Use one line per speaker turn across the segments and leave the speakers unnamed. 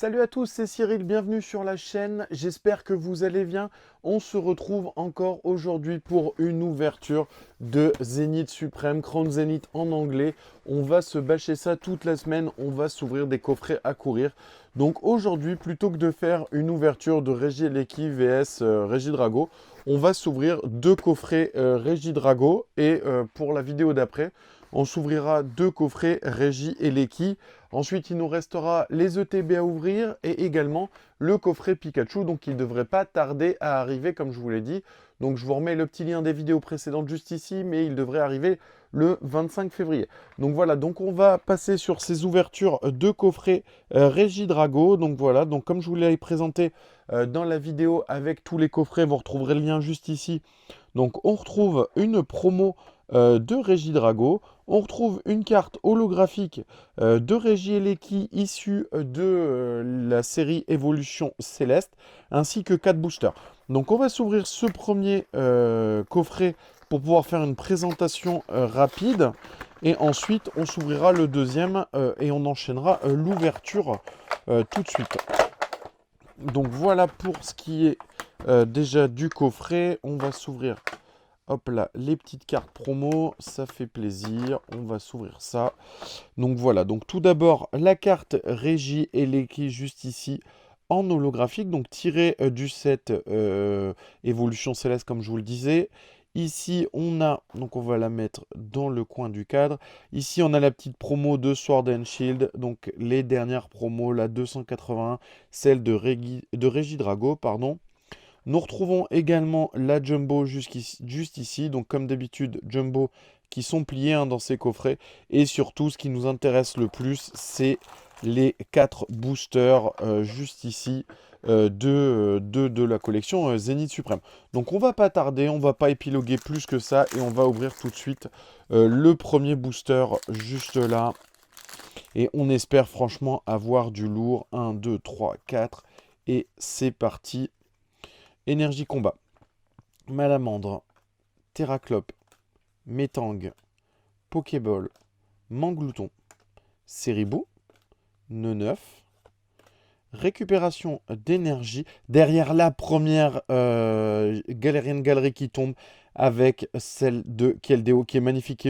Salut à tous, c'est Cyril, bienvenue sur la chaîne, j'espère que vous allez bien. On se retrouve encore aujourd'hui pour une ouverture de Zénith Suprême, Crown Zenith en anglais. On va se bâcher ça toute la semaine, on va s'ouvrir des coffrets à courir. Donc aujourd'hui, plutôt que de faire une ouverture de Régie Eleki vs Régie Drago, on va s'ouvrir deux coffrets Régie Drago et pour la vidéo d'après, on s'ouvrira deux coffrets Régie Eleki. Ensuite, il nous restera les ETB à ouvrir et également le coffret Pikachu. Donc, il ne devrait pas tarder à arriver, comme je vous l'ai dit. Donc, je vous remets le petit lien des vidéos précédentes juste ici, mais il devrait arriver le 25 février. Donc, voilà. Donc, on va passer sur ces ouvertures de coffrets Régie Drago. Donc, voilà. Donc, comme je vous l'ai présenté dans la vidéo avec tous les coffrets, vous retrouverez le lien juste ici. Donc, on retrouve une promo de Régie Drago. On retrouve une carte holographique de Régie Eleki issue de la série Évolution Céleste, ainsi que 4 boosters. Donc on va s'ouvrir ce premier coffret pour pouvoir faire une présentation rapide. Et ensuite, on s'ouvrira le deuxième et on enchaînera l'ouverture tout de suite. Donc voilà pour ce qui est déjà du coffret. On va s'ouvrir. Hop là, les petites cartes promo, ça fait plaisir. On va s'ouvrir ça. Donc voilà, donc tout d'abord, la carte Régie Eleki juste ici en holographique, donc tirée du set Évolution Céleste comme je vous le disais. Ici, on a, donc on va la mettre dans le coin du cadre. Ici, on a la petite promo de Sword and Shield, donc les dernières promos, la 281, celle de Régie Drago, pardon. Nous retrouvons également la Jumbo juste ici. Donc comme d'habitude, Jumbo qui sont pliés dans ces coffrets. Et surtout, ce qui nous intéresse le plus, c'est les 4 boosters juste ici de la collection Zénith Suprême. Donc on va pas tarder, on va pas épiloguer plus que ça. Et on va ouvrir tout de suite le premier booster juste là. Et on espère franchement avoir du lourd. 1, 2, 3, 4. Et c'est parti. Énergie combat, Malamandre, Terraclope, Métang, Pokéball, Manglouton, Ceribou, Neuf, récupération d'énergie. Derrière la première Galarian Galerie qui tombe avec celle de Keldeo qui est magnifique.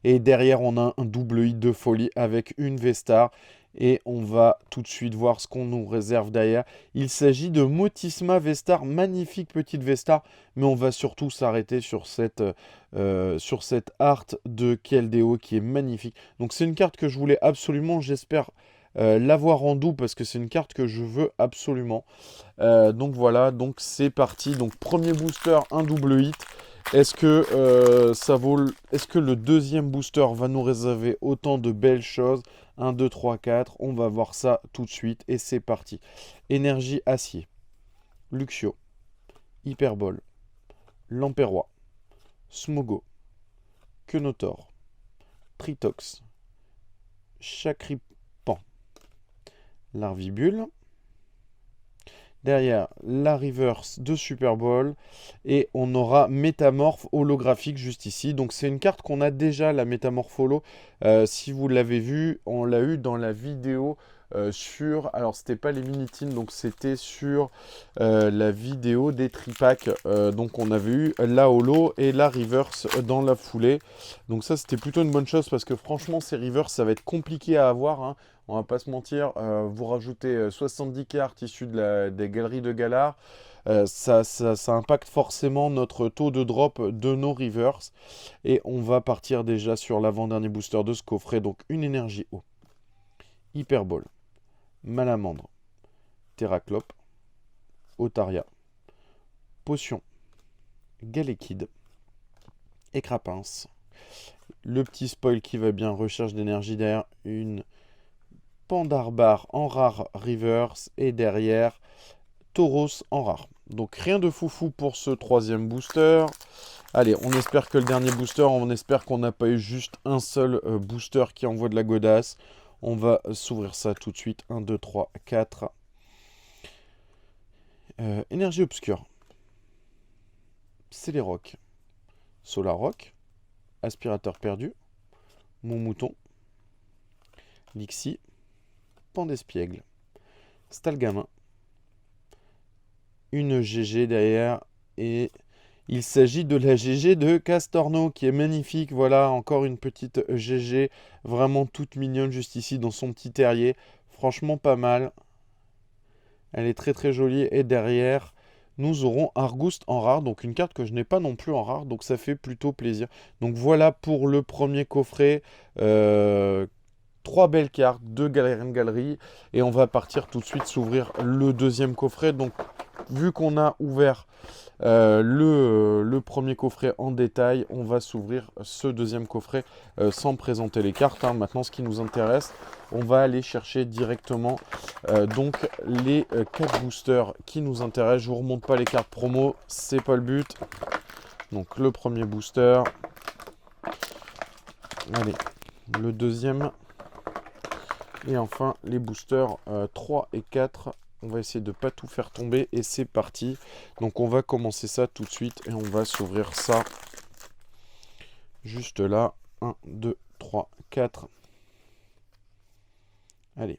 Et derrière, on a un double hit de folie avec une V-Star. Et on va tout de suite voir ce qu'on nous réserve derrière. Il s'agit de Motisma V-Star, magnifique petite V-Star. Mais on va surtout s'arrêter sur cette art de Keldeo qui est magnifique. Donc c'est une carte que je voulais absolument, j'espère l'avoir en doux parce que c'est une carte que je veux absolument. Donc voilà, donc c'est parti. Donc premier booster, un double hit. Est-ce que est-ce que le deuxième booster va nous réserver autant de belles choses? 1, 2, 3, 4. On va voir ça tout de suite. Et c'est parti. Énergie acier. Luxio. Hyperbole. Lamperois. Smogo. Quenotor. Tritox. Chakripan. Larvibule. Derrière, la reverse de Super Bowl. Et on aura Métamorphe holographique juste ici. Donc c'est une carte qu'on a déjà, la Métamorphe holo. Si vous l'avez vu, on l'a eu dans la vidéo sur... Alors c'était pas les Minitines, donc c'était sur la vidéo des tripacks. Donc on avait eu la holo et la reverse dans la foulée. Donc ça c'était plutôt une bonne chose parce que franchement ces reverse ça va être compliqué à avoir, hein. On va pas se mentir, vous rajoutez 70 cartes issues des galeries de Galar, ça impacte forcément notre taux de drop de nos reverse. Et on va partir déjà sur l'avant-dernier booster de ce coffret. Donc une énergie eau, Hyperbole, Malamandre, Terraclope, Otaria, Potion, Galekid, Écrapince. Le petit spoil qui va bien, recherche d'énergie derrière, une Pandarbar en rare reverse et derrière Tauros en rare. Donc rien de foufou pour ce troisième booster. Allez, on espère que le dernier booster, on espère qu'on n'a pas eu juste un seul booster qui envoie de la godasse. On va s'ouvrir ça tout de suite. 1, 2, 3, 4. Énergie obscure. Céléroc. Solaroc. Aspirateur perdu. Mon mouton. Lixie. Pandespiègle. Stalgamin. Une GG derrière. Et il s'agit de la GG de Castorno qui est magnifique. Voilà, encore une petite GG. Vraiment toute mignonne juste ici dans son petit terrier. Franchement pas mal. Elle est très très jolie. Et derrière, nous aurons Argouste en rare. Donc une carte que je n'ai pas non plus en rare. Donc ça fait plutôt plaisir. Donc voilà pour le premier coffret. 3 belles cartes, 2 Galarian Gallery. Et on va partir tout de suite s'ouvrir le deuxième coffret. Donc vu qu'on a ouvert le premier coffret en détail, on va s'ouvrir ce deuxième coffret sans présenter les cartes. Hein. Maintenant, ce qui nous intéresse, on va aller chercher directement donc les 4 boosters qui nous intéressent. Je vous remonte pas les cartes promo, c'est pas le but. Donc le premier booster. Allez, le deuxième. Et enfin, les boosters 3 et 4. On va essayer de ne pas tout faire tomber. Et c'est parti. Donc, on va commencer ça tout de suite. Et on va s'ouvrir ça juste là. 1, 2, 3, 4. Allez.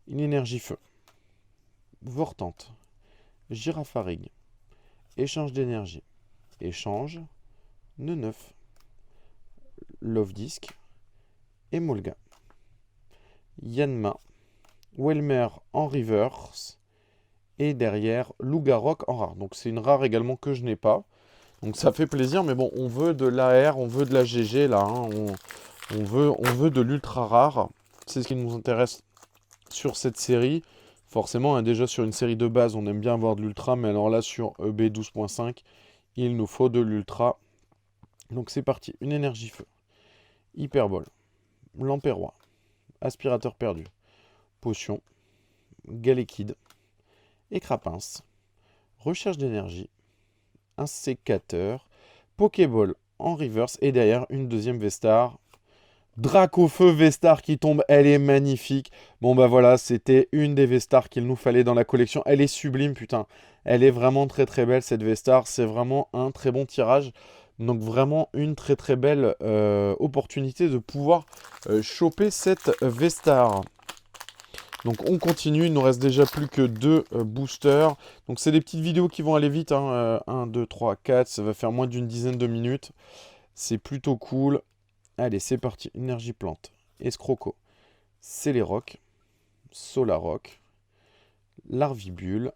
Une énergie feu. Vortante. Girafarig. Échange d'énergie. Échange. Neuf. Love Disc. Emolga. Yanma. Welmer en reverse. Et derrière, Lugarok en rare. Donc c'est une rare également que je n'ai pas. Donc ça fait plaisir, mais bon, on veut de l'AR, on veut de la GG là. Hein. On veut de l'ultra rare. C'est ce qui nous intéresse sur cette série. Forcément, hein, déjà sur une série de base, on aime bien avoir de l'ultra. Mais alors là, sur EB 12.5, il nous faut de l'ultra. Donc c'est parti. Une énergie feu. Hyperbole. Lampérois. Aspirateur perdu. Potion. Galekid. Écrapince. Recherche d'énergie. Un sécateur. Pokéball en reverse. Et derrière, une deuxième Vestar. Dracofeu Vestar qui tombe. Elle est magnifique. Bon, bah voilà, c'était une des Vestars qu'il nous fallait dans la collection. Elle est sublime, putain. Elle est vraiment très très belle, cette Vestar. C'est vraiment un très bon tirage. Donc vraiment une très très belle opportunité de pouvoir choper cette Vestar. Donc on continue, il nous reste déjà plus que 2 boosters. Donc c'est des petites vidéos qui vont aller vite. Hein. 1, 2, 3, 4, ça va faire moins d'une dizaine de minutes. C'est plutôt cool. Allez, c'est parti. Énergie plante, Escroco, Céléroc, Solaroc, Larvibule,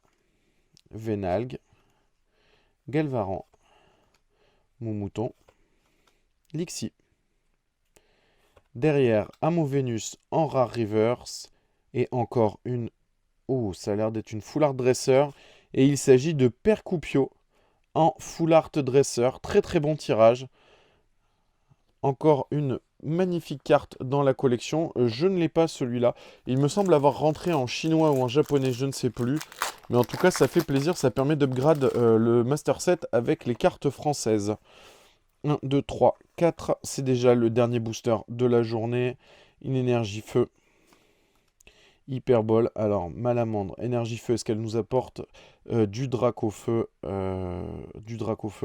Vénalgue, Galvaran, Moumouton, Lixie. Derrière, Amovenus en rare reverse. Et encore une... Oh, ça a l'air d'être une full art dresser. Et il s'agit de Percupio en full art dresser. Très très bon tirage. Encore une magnifique carte dans la collection. Je ne l'ai pas celui-là. Il me semble avoir rentré en chinois ou en japonais, je ne sais plus. Mais en tout cas, ça fait plaisir. Ça permet d'upgrade le Master Set avec les cartes françaises. 1, 2, 3, 4. C'est déjà le dernier booster de la journée. Une énergie feu. Hyperbole, alors Malamandre, énergie feu, est-ce qu'elle nous apporte du Dracofeu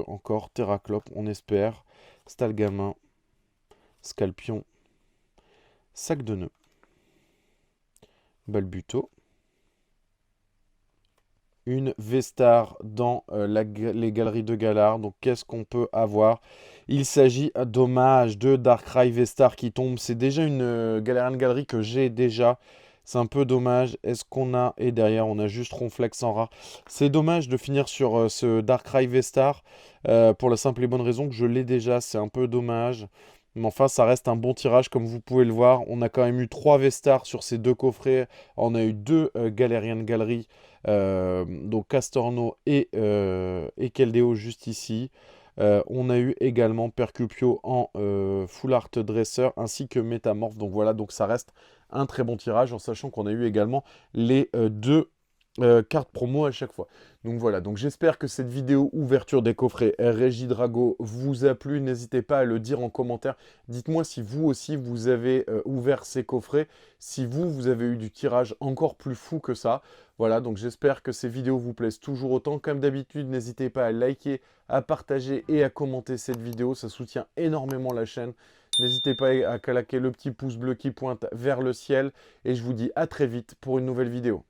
encore, Terraclope, on espère, Stalgamin, Scalpion, Sac de nœuds, Balbuto, une Vestar dans les galeries de Galar, donc qu'est-ce qu'on peut avoir? Il s'agit, dommage, de Darkrai Vestar qui tombe, c'est déjà une Galarian Galerie que j'ai déjà. C'est un peu dommage. Est-ce qu'on a... Et derrière, on a juste Ronflex en rare. C'est dommage de finir sur ce Darkrai Vestar. Pour la simple et bonne raison que je l'ai déjà. C'est un peu dommage. Mais enfin, ça reste un bon tirage. Comme vous pouvez le voir, on a quand même eu 3 Vestars sur ces 2 coffrets. On a eu 2 Galarian Gallery. Donc Castorno et Keldeo juste ici. On a eu également Percupio en Full Art Dresser ainsi que Métamorphe. Donc voilà, donc ça reste un très bon tirage en sachant qu'on a eu également les 2 cartes promo à chaque fois. Donc voilà, donc j'espère que cette vidéo ouverture des coffrets Regidrago vous a plu. N'hésitez pas à le dire en commentaire. Dites-moi si vous aussi vous avez ouvert ces coffrets, si vous avez eu du tirage encore plus fou que ça. Voilà, donc j'espère que ces vidéos vous plaisent toujours autant. Comme d'habitude, n'hésitez pas à liker, à partager et à commenter cette vidéo. Ça soutient énormément la chaîne. N'hésitez pas à claquer le petit pouce bleu qui pointe vers le ciel. Et je vous dis à très vite pour une nouvelle vidéo.